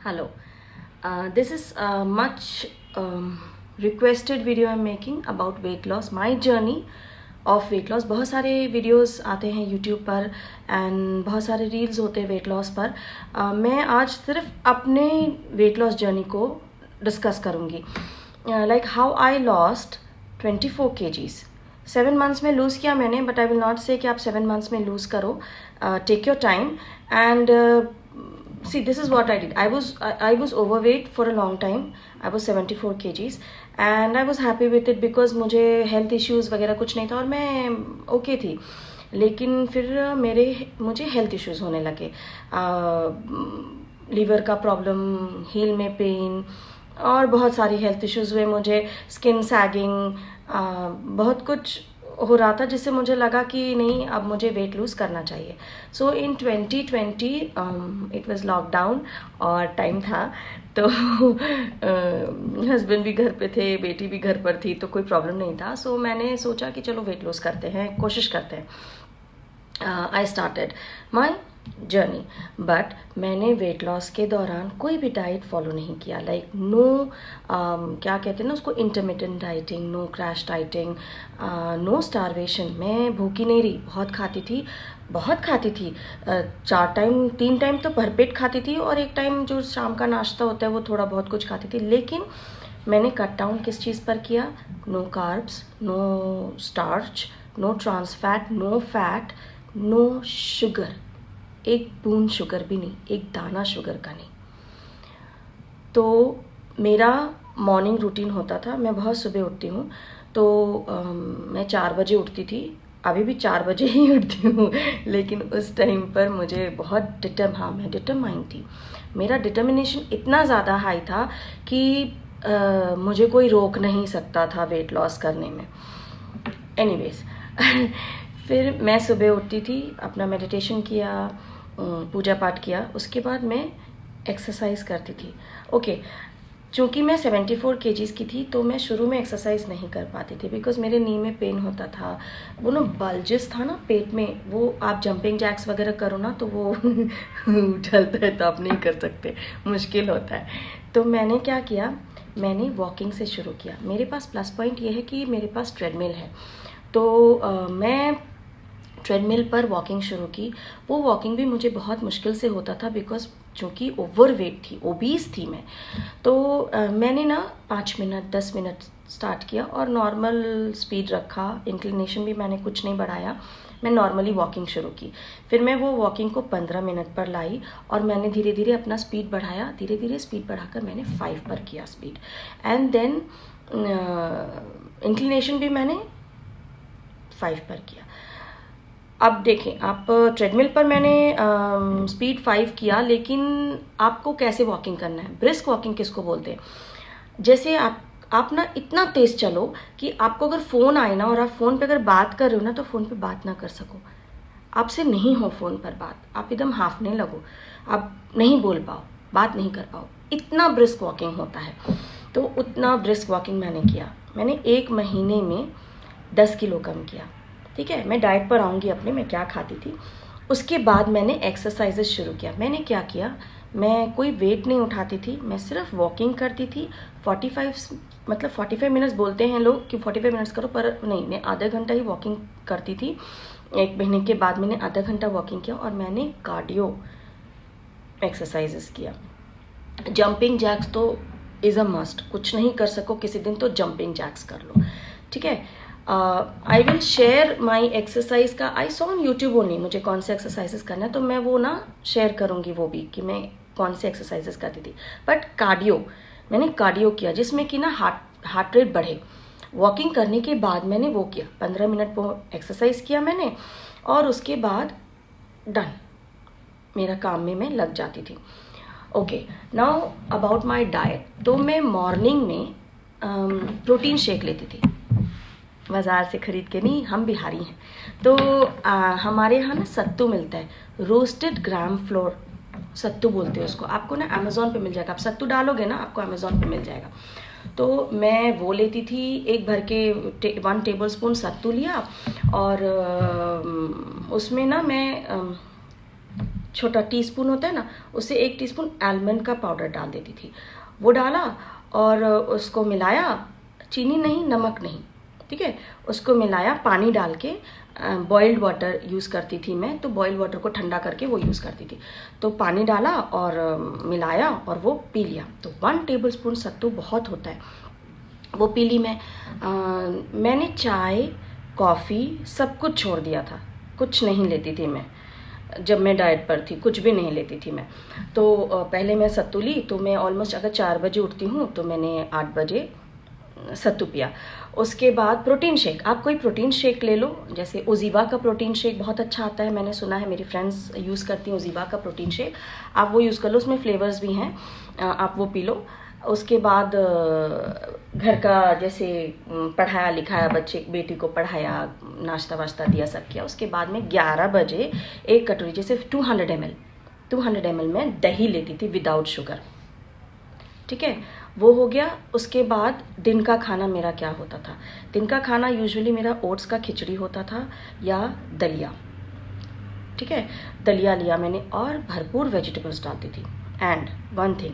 Hello. This is a much requested video I'm making about weight loss. My journey of weight loss. बहुत सारे videos आते हैं YouTube पर and बहुत सारे reels होते हैं weight loss पर. मैं आज सिर्फ अपने weight loss journey को discuss करूँगी. Like how I lost 24 kgs. 7 months में lose किया मैंने, but I will not say कि आप 7 months में lose करो. Take your time and see, this is what I did. I was overweight for a long time. I was 74 kgs and I was happy with it because मुझे health issues वगैरह कुछ नहीं था और मैं okay थी. लेकिन फिर मुझे health issues होने लगे. लीवर का प्रॉब्लम, हील में पेन और बहुत सारी हेल्थ इश्यूज़ हुए मुझे. स्किन सैगिंग, बहुत कुछ हो रहा था जिससे मुझे लगा कि नहीं, अब मुझे वेट लूज़ करना चाहिए. सो इन 2020 इट वाज लॉकडाउन और टाइम था, तो हस्बैंड भी घर पे थे, बेटी भी घर पर थी, तो कोई प्रॉब्लम नहीं था. सो मैंने सोचा कि चलो वेट लूज़ करते हैं, कोशिश करते हैं. I started my journey, but मैंने वेट लॉस के दौरान कोई भी डाइट फॉलो नहीं किया. लाइक नो, क्या कहते हैं ना उसको, intermittent dieting, no crash dieting, no starvation. मैं भूखी नहीं रही, बहुत खाती थी. 3 टाइम तो भरपेट खाती थी और एक टाइम जो शाम का नाश्ता होता है वो थोड़ा बहुत कुछ खाती थी. लेकिन मैंने कट डाउन किस चीज़ पर किया? No carbs, no starch, no trans fat, no fat, no sugar. एक बूंद शुगर भी नहीं, एक दाना शुगर का नहीं. तो मेरा मॉर्निंग रूटीन होता था. मैं बहुत सुबह उठती हूँ, तो मैं 4 बजे उठती थी. अभी भी 4 बजे ही उठती हूँ, लेकिन उस टाइम पर मुझे बहुत मैं डिटरमाइंड थी. मेरा डिटर्मिनेशन इतना ज़्यादा हाई था कि मुझे कोई रोक नहीं सकता था वेट लॉस करने में. एनीवेज फिर मैं सुबह उठती थी, अपना मेडिटेशन किया, पूजा पाठ किया, उसके बाद मैं एक्सरसाइज करती थी. ओके, चूँकि मैं 74 kgs की थी, तो मैं शुरू में एक्सरसाइज नहीं कर पाती थी बिकॉज मेरे नी में पेन होता था. वो ना बल्जेस था ना पेट में, वो आप जंपिंग जैक्स वगैरह करो ना तो वो उछलता है, तो आप नहीं कर सकते, मुश्किल होता है. तो मैंने क्या किया, मैंने वॉकिंग से शुरू किया. मेरे पास प्लस पॉइंट ये है कि मेरे पास ट्रेडमिल है, तो मैं ट्रेडमिल पर वॉकिंग शुरू की. वो वॉकिंग भी मुझे बहुत मुश्किल से होता था बिकॉज चूँकि ओवरवेट थी, ओबीस थी मैं. तो मैंने ना 5 मिनट 10 मिनट स्टार्ट किया और नॉर्मल स्पीड रखा. इंक्लिनेशन भी मैंने कुछ नहीं बढ़ाया, मैं नॉर्मली वॉकिंग शुरू की. फिर मैं वो वॉकिंग को 15 मिनट पर लाई और मैंने धीरे धीरे अपना स्पीड बढ़ाया. धीरे धीरे स्पीड बढ़ाकर मैंने 5 पर किया स्पीड, एंड देन इंक्लिनेशन भी मैंने 5 पर किया. अब देखें, आप ट्रेडमिल पर मैंने स्पीड 5 किया, लेकिन आपको कैसे वॉकिंग करना है? ब्रिस्क वॉकिंग किसको बोलते हैं? जैसे आप ना इतना तेज़ चलो कि आपको अगर फ़ोन आए ना और आप फ़ोन पे अगर बात कर रहे हो ना, तो फ़ोन पे बात ना कर सको, आपसे नहीं हो फ़ोन पर बात, आप एकदम हाँफने लगो, आप नहीं बोल पाओ, बात नहीं कर पाओ. इतना ब्रिस्क वॉकिंग होता है. तो उतना ब्रिस्क वॉकिंग मैंने किया. मैंने 1 महीने में 10 किलो कम किया. ठीक है, मैं डाइट पर आऊँगी अपने, मैं क्या खाती थी. उसके बाद मैंने एक्सरसाइजेस शुरू किया. मैंने क्या किया, मैं कोई वेट नहीं उठाती थी, मैं सिर्फ वॉकिंग करती थी. 45 मिनट्स बोलते हैं लोग कि 45 मिनट्स करो, पर नहीं, मैं आधा घंटा ही वॉकिंग करती थी. 1 महीने के बाद मैंने आधा घंटा वॉकिंग किया और मैंने कार्डियो एक्सरसाइजेस किया. जंपिंग जैक्स तो इज़ अ मस्ट. कुछ नहीं कर सको किसी दिन तो जंपिंग जैक्स कर लो. ठीक है, I will share my exercise का. I saw on YouTube only मुझे कौन से एक्सरसाइजेस करना है, तो मैं वो ना शेयर करूँगी वो भी कि मैं कौन से एक्सरसाइजेस करती थी. बट मैंने कार्डियो किया जिसमें कि ना हार्ट रेट बढ़े. वॉकिंग करने के बाद मैंने वो किया, 15 मिनट वो एक्सरसाइज किया मैंने, और उसके बाद डन, मेरा काम में मैं लग जाती थी. Okay, now about my diet. तो मैं मॉर्निंग में प्रोटीन शेक लेती थी, बाज़ार से ख़रीद के नहीं, हम बिहारी हैं. तो हमारे यहाँ ना सत्तू मिलता है, रोस्टेड ग्राम फ्लोर सत्तू बोलते हैं उसको. आपको ना अमेज़ॉन पे मिल जाएगा, आप सत्तू डालोगे ना आपको अमेज़ॉन पे मिल जाएगा. तो मैं वो लेती थी, 1 भर के 1 टेबल स्पून सत्तू लिया और उसमें ना मैं छोटा टीस्पून होता है ना, उससे 1 टीस्पून आलमंड का पाउडर डाल देती थी। वो डाला और उसको मिलाया, चीनी नहीं, नमक नहीं, ठीक है, उसको मिलाया, पानी डाल के बॉइल्ड वाटर यूज़ करती थी मैं, तो बॉइल्ड वाटर को ठंडा करके वो यूज़ करती थी। तो पानी डाला और मिलाया और वो पी लिया। तो 1 टेबलस्पून सत्तू बहुत होता है, वो पी ली मैं। मैंने चाय, कॉफ़ी सब कुछ छोड़ दिया था, कुछ नहीं लेती थी मैं। जब मैं डाइट पर थी कुछ भी नहीं लेती थी मैं। तो पहले मैं सत्तू ली, तो मैं ऑलमोस्ट अगर 4 बजे उठती हूँ तो मैंने 8 बजे सत्तू पिया। उसके बाद प्रोटीन शेक, आप कोई प्रोटीन शेक ले लो, जैसे उजीवा का प्रोटीन शेक बहुत अच्छा आता है, मैंने सुना है, मेरी फ्रेंड्स यूज़ करती हैं उजीवा का प्रोटीन शेक, आप वो यूज़ कर लो, उसमें फ्लेवर्स भी हैं, आप वो पी लो। उसके बाद घर का जैसे पढ़ाया लिखाया, बच्चे बेटी को पढ़ाया, नाश्ता वाश्ता दिया, सब किया। उसके बाद में 11 बजे 1 कटोरी जैसे 200 ml में दही लेती थी विदाउट शुगर, ठीक है, वो हो गया। उसके बाद दिन का खाना मेरा क्या होता था, दिन का खाना यूजुअली मेरा ओट्स का खिचड़ी होता था या दलिया, ठीक है, दलिया लिया मैंने और भरपूर वेजिटेबल्स डालती थी। एंड 1 थिंग,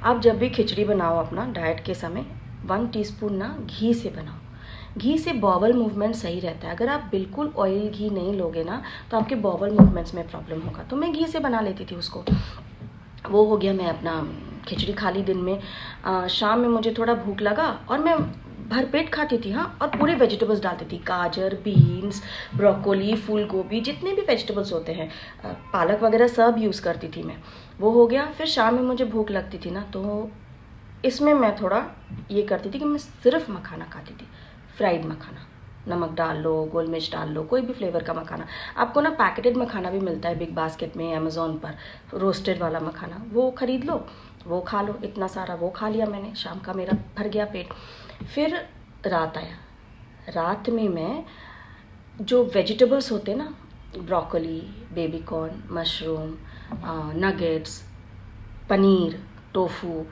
आप जब भी खिचड़ी बनाओ अपना डाइट के समय 1 टीस्पून ना घी से बनाओ। घी से बॉवल मूवमेंट सही रहता है। अगर आप बिल्कुल ऑयल घी नहीं लोगे ना तो आपके बॉवल मूवमेंट्स में प्रॉब्लम होगा। तो मैं घी से बना लेती थी उसको। वो हो गया, मैं अपना खिचड़ी खा ली दिन में। शाम में मुझे थोड़ा भूख लगा और मैं भरपेट खाती थी, हाँ, और पूरे वेजिटेबल्स डालती थी, गाजर, बीन्स, ब्रोकोली, फूल गोभी, जितने भी वेजिटेबल्स होते हैं, पालक वगैरह सब यूज़ करती थी मैं। वो हो गया। फिर शाम में मुझे भूख लगती थी ना, तो इसमें मैं थोड़ा ये करती थी कि मैं सिर्फ मखाना खाती थी, फ्राइड मखाना, नमक डाल लो, गोल मिर्च डाल लो, कोई भी फ्लेवर का मखाना। आपको ना पैकेटेड मखाना भी मिलता है बिग बास्केट में, अमेज़ॉन पर, रोस्टेड वाला मखाना, वो ख़रीद लो, वो खा लो। इतना सारा वो खा लिया मैंने, शाम का मेरा भर गया पेट। फिर रात आया, रात में मैं जो वेजिटेबल्स होते ना, broccoli, baby corn, mushroom, nuggets, paneer, tofu,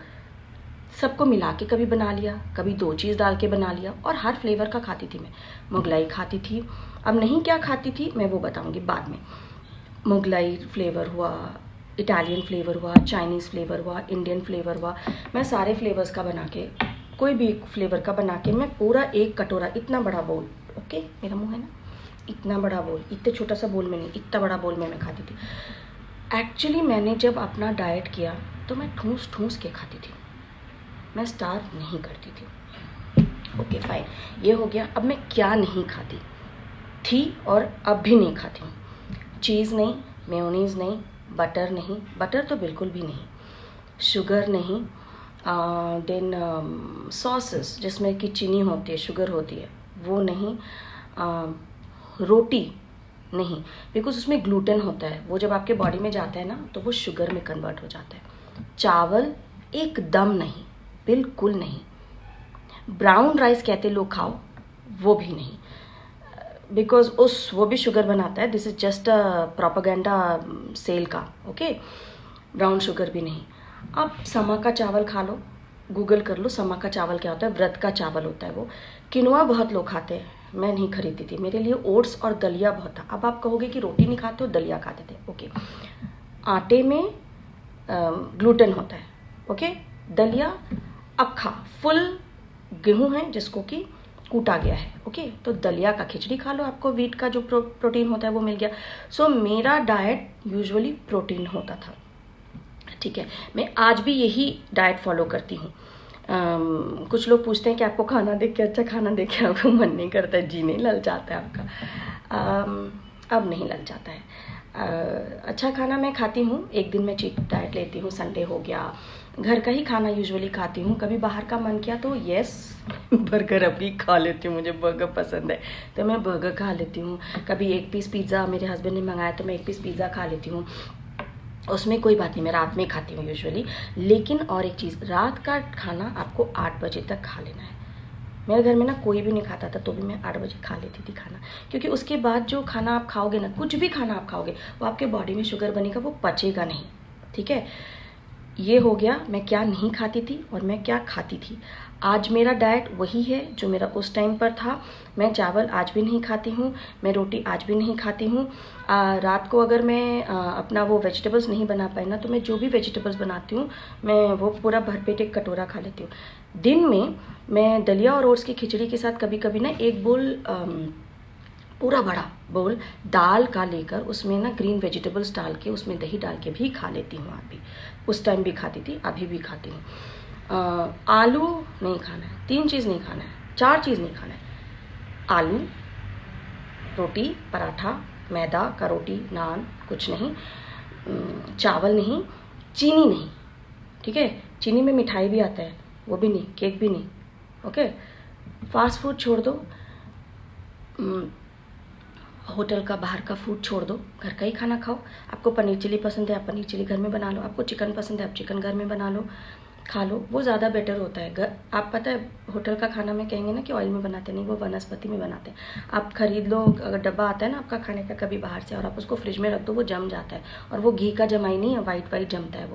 सबको मिला के कभी बना लिया, कभी 2 चीज़ डाल के बना लिया, और हर फ्लेवर का खाती थी मैं। मुगलाई खाती थी, अब नहीं क्या खाती थी मैं वो बताऊंगी बाद में। मुगलाई फ्लेवर हुआ, इटालियन फ्लेवर हुआ, चाइनीज़ फ्लेवर हुआ, इंडियन फ्लेवर हुआ, मैं सारे फ्लेवर्स का बना के, कोई भी फ्लेवर का बना के मैं पूरा 1 कटोरा, इतना बड़ा बोल, ओके, मेरा मुँह है ना, इतना बड़ा बोल, इतने छोटा सा बोल में नहीं, इतना बड़ा बोल में मैं खाती थी। एक्चुअली मैंने जब अपना डाइट किया तो मैं ठूस ठूस के खाती थी, मैं स्टार्व नहीं करती थी। ओके फाइन, ये हो गया। अब मैं क्या नहीं खाती थी और अब भी नहीं खाती हूँ, चीज़ नहीं, मेयोनीज़ नहीं, बटर नहीं, बटर तो बिल्कुल भी नहीं, शुगर नहीं, देन सॉसेस जिसमें कि चीनी होती है, शुगर होती है, वो नहीं, रोटी नहीं, बिकॉज उसमें ग्लूटेन होता है, वो जब आपके बॉडी में जाता है ना तो वो शुगर में कन्वर्ट हो जाता है। चावल एकदम नहीं, बिल्कुल नहीं। ब्राउन राइस कहते लोग खाओ, वो भी नहीं, बिकॉज वो भी शुगर बनाता है। This is just a propaganda sale का, ओके। ब्राउन शुगर भी नहीं। आप समा का चावल खा लो, गूगल कर लो समा का चावल क्या होता है, व्रत का चावल होता है वो। किनोआ बहुत लोग खाते हैं, मैं नहीं खरीदती थी, मेरे लिए ओट्स और दलिया बहुत था। अब आप कहोगे कि रोटी नहीं खाते हो, दलिया खाते थे, ओके। आटे में ग्लूटेन होता है, ओके। दलिया अक्खा फुल गेहूं है जिसको कि कूटा गया है, ओके। तो दलिया का खिचड़ी खा लो, आपको वीट का जो प्रोटीन होता है वो मिल गया। सो मेरा डाइट यूजुअली प्रोटीन होता था, ठीक है। मैं आज भी यही डाइट फॉलो करती हूँ। कुछ लोग पूछते हैं कि आपको खाना देख के, अच्छा खाना देख के आपको मन नहीं करता है? जी नहीं, लल जाता है आपका। अब नहीं लल जाता है। अच्छा खाना मैं खाती हूँ, एक दिन मैं चीट डाइट लेती हूँ, संडे हो गया, घर का ही खाना यूजुअली खाती हूँ। कभी बाहर का मन किया तो यस बर्गर अभी खा लेती हूँ, मुझे बर्गर पसंद है तो मैं बर्गर खा लेती हूँ। कभी 1 पीस पिज़्ज़ा मेरे हस्बैंड ने मंगाया तो मैं 1 पीस पिज़्ज़ा खा लेती हूँ, उसमें कोई बात नहीं, मैं रात में खाती हूँ यूजुअली। लेकिन और एक चीज़, रात का खाना आपको 8 बजे तक खा लेना है। मेरे घर में ना कोई भी नहीं खाता था, तो भी मैं 8 बजे खा लेती थी खाना, क्योंकि उसके बाद जो खाना आप खाओगे ना, कुछ भी खाना आप खाओगे, वो आपके बॉडी में शुगर बनेगा, वो पचेगा नहीं, ठीक है। ये हो गया मैं क्या नहीं खाती थी और मैं क्या खाती थी। आज मेरा डाइट वही है जो मेरा उस टाइम पर था। मैं चावल आज भी नहीं खाती हूँ, मैं रोटी आज भी नहीं खाती हूँ। रात को अगर मैं अपना वो वेजिटेबल्स नहीं बना पाई ना, तो मैं जो भी वेजिटेबल्स बनाती हूँ मैं वो पूरा भरपेट एक कटोरा खा लेती हूँ। दिन में मैं दलिया और ओट्स की खिचड़ी के साथ कभी कभी ना एक बोल पूरा बड़ा बोल दाल का लेकर उसमें ना ग्रीन वेजिटेबल्स डाल के उसमें दही डाल के भी खा लेती हूँ। अभी उस टाइम भी खाती थी, अभी भी खाती हूँ। आलू नहीं खाना है, 3 चीज़ नहीं खाना है, 4 चीज़ नहीं खाना है। आलू, रोटी, पराठा, मैदा का रोटी, नान, कुछ नहीं, चावल नहीं, चीनी नहीं, ठीक है। चीनी में मिठाई भी आता है, वो भी नहीं, केक भी नहीं, ओके। फास्ट फूड छोड़ दो, होटल का बाहर का फूड छोड़ दो, घर का ही खाना खाओ। आपको पनीर चिली पसंद है, आप पनीर चिली घर में बना लो। आपको चिकन पसंद है, आप चिकन घर में बना लो, खा लो, वो ज़्यादा बेटर होता है। घर आप पता है होटल का खाना में कहेंगे ना कि ऑयल में बनाते नहीं, वो वनस्पति में बनाते हैं। आप खरीद लो, अगर डब्बा आता है ना आपका खाने का कभी बाहर से, और आप उसको फ्रिज में रख दो, वो जम जाता है। और वो घी का जमाई नहीं है, वाइट वाइट जमता है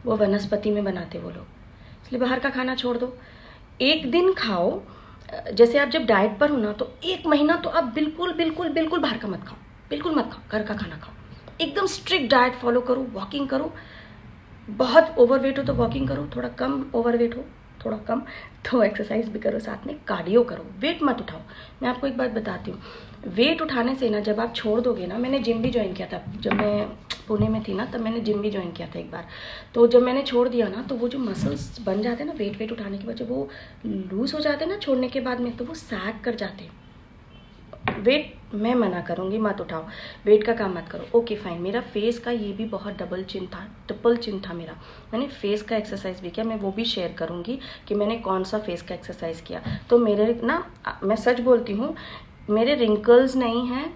वो वनस्पति में बनाते वो लोग। इसलिए बाहर का खाना छोड़ दो। एक दिन खाओ, जैसे आप जब डाइट पर हो ना, तो 1 महीना तो आप बिल्कुल बिल्कुल बिल्कुल बाहर का मत खाओ, बिल्कुल मत खाओ, घर का खाना खाओ। एकदम स्ट्रिक्ट डाइट फॉलो करो, वॉकिंग करो। बहुत ओवरवेट हो तो वॉकिंग करो, थोड़ा कम ओवरवेट हो थोड़ा कम तो एक्सरसाइज भी करो, साथ में कार्डियो करो। वेट मत उठाओ। मैं आपको एक बात बताती हूँ, वेट उठाने से ना जब आप छोड़ दोगे ना, मैंने जिम भी ज्वाइन किया था जब मैं पुणे में थी ना, तब मैंने जिम भी ज्वाइन किया था एक बार। तो जब मैंने छोड़ दिया ना, तो वो जो मसल्स बन जाते हैं ना वेट उठाने के बाद, जब वो लूज हो जाते हैं ना छोड़ने के बाद में, तो वो सैग कर जाते हैं। वेट मैं मना करूँगी, मत उठाओ, वेट का काम मत करो। Okay fine. मेरा फेस का ये भी बहुत ट्रिपल चिन्ह था मेरा। मैंने फेस का एक्सरसाइज भी किया, मैं वो भी शेयर करूँगी कि मैंने कौन सा फेस का एक्सरसाइज किया। तो मेरे ना, मैं सच बोलती हूँ, मेरे रिंकल्स नहीं हैं,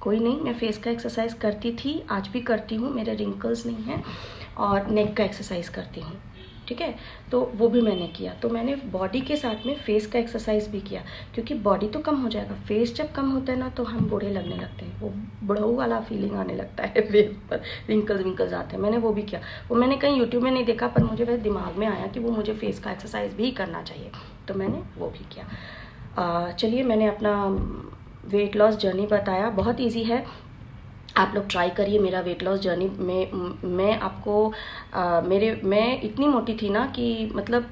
कोई नहीं। मैं फेस का एक्सरसाइज करती थी, आज भी करती हूँ, मेरे रिंकल्स नहीं हैं। और नेक का एक्सरसाइज करती हूँ, ठीक है। तो वो भी मैंने किया। तो मैंने बॉडी के साथ में फेस का एक्सरसाइज भी किया, क्योंकि बॉडी तो कम हो जाएगा, फेस जब कम होता है ना तो हम बूढ़े लगने लगते हैं, वो बुढ़ऊ वाला फीलिंग आने लगता है, फेस पर रिंकल्स आते हैं। मैंने वो भी किया। वो मैंने कहीं यूट्यूब में नहीं देखा, पर मुझे वैसे दिमाग में आया कि वो मुझे फेस का एक्सरसाइज भी करना चाहिए, तो मैंने वो भी किया। चलिए, मैंने अपना वेट लॉस जर्नी बताया, बहुत ईजी है, आप लोग ट्राई करिए मेरा वेट लॉस जर्नी में। मैं आपको मैं इतनी मोटी थी ना कि मतलब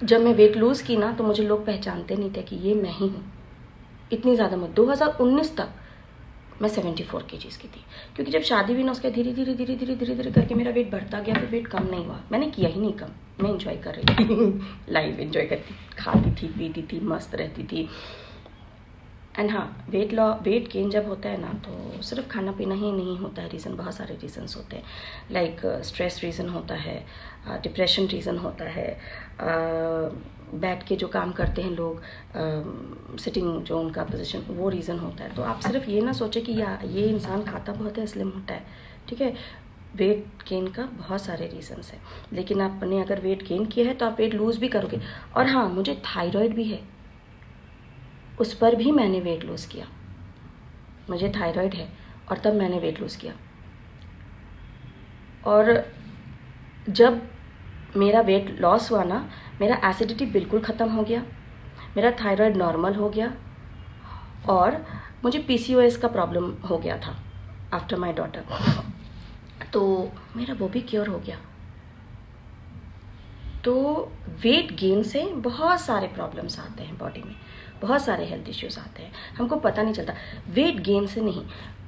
जब मैं वेट लूज़ की ना, तो मुझे लोग पहचानते नहीं थे कि ये मैं ही हूँ। इतनी ज़्यादा मत 2019 तक मैं 74 kg की थी, क्योंकि जब शादी हुई ना, उसके धीरे धीरे करके मेरा वेट बढ़ता गया, फिर वेट कम नहीं हुआ। मैंने किया ही नहीं कम, मैं इंजॉय कर रही थी लाइफ इंजॉय करती, खाती थी, पीती थी, मस्त रहती थी। एंड हाँ, वेट गेन जब होता है ना, तो सिर्फ खाना पीना ही नहीं होता है रीज़न, बहुत सारे रीज़न्स होते हैं। लाइक स्ट्रेस रीज़न होता है, डिप्रेशन रीज़न होता है, बैठ के जो काम करते हैं लोग, सिटिंग जो उनका पोजीशन, वो रीज़न होता है। तो आप सिर्फ ये ना सोचें कि ये इंसान खाता बहुत है स्लिम होता है, ठीक है। वेट गेन का बहुत सारे रीज़न्स हैं, लेकिन आपने अगर वेट गेन किया है तो आप वेट लूज़ भी करोगे। और हाँ, मुझे थायराइड भी है, उस पर भी मैंने वेट लूज़ किया। मुझे थायराइड है और तब मैंने वेट लूज़ किया। और जब मेरा वेट लॉस हुआ ना, मेरा एसिडिटी बिल्कुल ख़त्म हो गया, मेरा थायराइड नॉर्मल हो गया, और मुझे PCOS का प्रॉब्लम हो गया था आफ्टर माय डॉटर, तो मेरा वो भी क्योर हो गया। तो वेट गेन से बहुत सारे प्रॉब्लम्स आते हैं बॉडी में, बहुत सारे हेल्थ इश्यूज आते हैं, हमको पता नहीं चलता। वेट गेन से नहीं,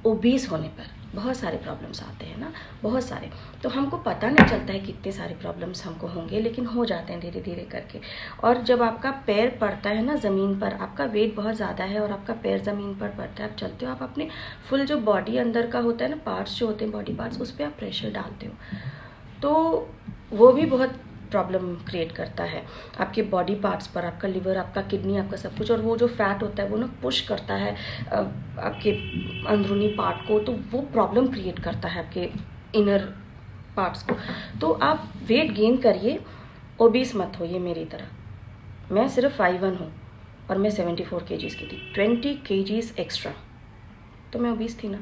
ओबीस होने पर बहुत सारे प्रॉब्लम्स आते हैं ना, बहुत सारे। तो हमको पता नहीं चलता है कितने सारे प्रॉब्लम्स हमको होंगे, लेकिन हो जाते हैं धीरे धीरे करके। और जब आपका पैर पड़ता है ना ज़मीन पर, आपका वेट बहुत ज़्यादा है और आपका पैर ज़मीन पर पड़ता है, आप चलते हो, आप अपने फुल जो बॉडी अंदर का होता है ना, पार्ट्स जो होते हैं बॉडी पार्ट्स, उस पर आप प्रेशर डालते हो, तो वो भी बहुत प्रॉब्लम क्रिएट करता है आपके बॉडी पार्ट्स पर, आपका लिवर, आपका किडनी, आपका सब कुछ। और वो जो फैट होता है वो ना पुश करता है आपके अंदरूनी पार्ट को, तो वो प्रॉब्लम क्रिएट करता है आपके इनर पार्ट्स को। तो आप वेट गेन करिए, ओबीस मत होइए मेरी तरह। मैं सिर्फ 5'1" हूँ और मैं 74 kg की थी, 20 kg एक्स्ट्रा, तो मैं ओबीस थी ना।